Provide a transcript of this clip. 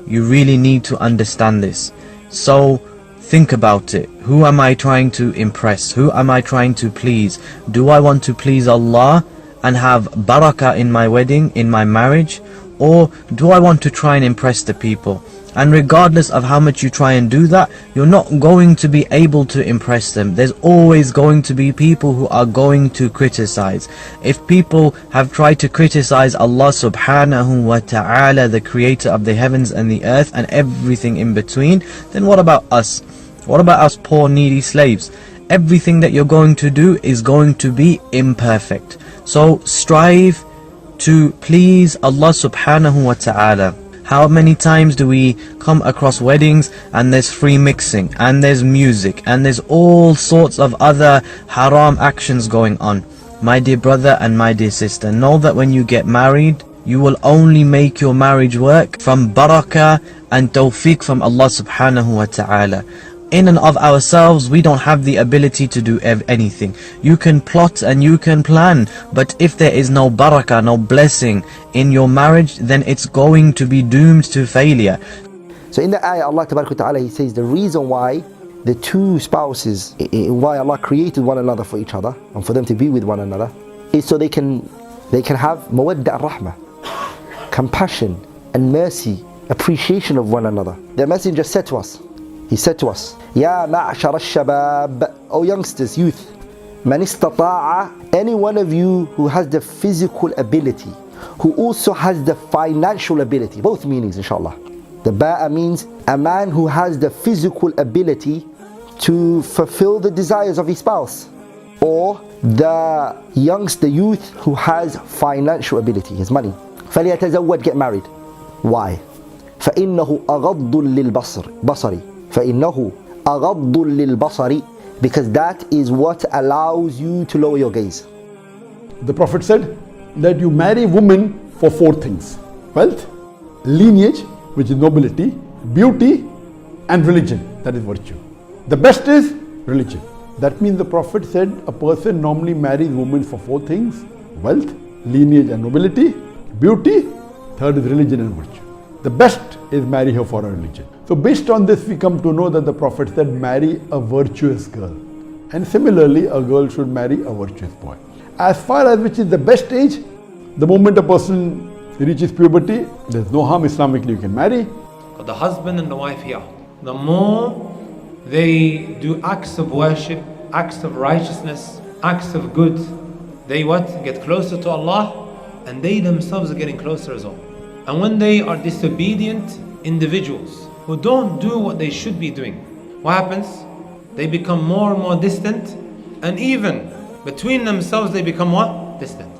you really need to understand this. So think about it. Who am I trying to impress? Who am I trying to please? Do I want to please Allah and have barakah in my wedding, in my marriage? Or do I want to try and impress the people? And regardless of how much you try and do that, you're not going to be able to impress them. There's always going to be people who are going to criticize. If people have tried to criticize Allah subhanahu wa ta'ala, the creator of the heavens and the earth and everything in between, then what about us? What about us poor needy slaves? Everything that you're going to do is going to be imperfect. So strive to please Allah subhanahu wa ta'ala. How many times do we come across weddings and there's free mixing and there's music and there's all sorts of other haram actions going on? My dear brother and my dear sister, know that when you get married, you will only make your marriage work from barakah and tawfiq from Allah subhanahu wa ta'ala. In and of ourselves, we don't have the ability to do anything. You can plot and you can plan, but if there is no barakah, no blessing in your marriage, then it's going to be doomed to failure. So in the ayah, Allah Ta'ala, He says the reason why the two spouses, why Allah created one another for each other and for them to be with one another, is so they can have mawadda rahmah, compassion and mercy, appreciation of one another. The Messenger said to us, he said to us, Ya ma'ashar al-shabab, O youngsters, youth, man istata'a, any one of you who has the physical ability, who also has the financial ability, both meanings inshallah. The ba'a means a man who has the physical ability to fulfill the desires of his spouse, or the youngster, youth who has financial ability, his money. فَلْيَتَزَوَّدْ, get married. Why? فَإِنَّهُ أَغَضُّ لِلْبَصَرِ فَإِنَّهُ أَغَضُّ لِلْبَصَرِ, because that is what allows you to lower your gaze. The Prophet said that you marry women for four things: wealth, lineage, which is nobility, beauty, and religion, that is virtue. The best is religion. That means the Prophet said a person normally marries women for four things: wealth, lineage and nobility, beauty, third is religion and virtue. The best is marry her for a religion. So based on this, we come to know that the Prophet said marry a virtuous girl. And similarly, a girl should marry a virtuous boy. As far as which is the best age, the moment a person reaches puberty, there's no harm Islamically, you can marry. But the husband and the wife here, the more they do acts of worship, acts of righteousness, acts of good, they what? Get closer to Allah, and they themselves are getting closer as well. And when they are disobedient individuals who don't do what they should be doing, what happens? They become more and more distant, and even between themselves they become what? Distant.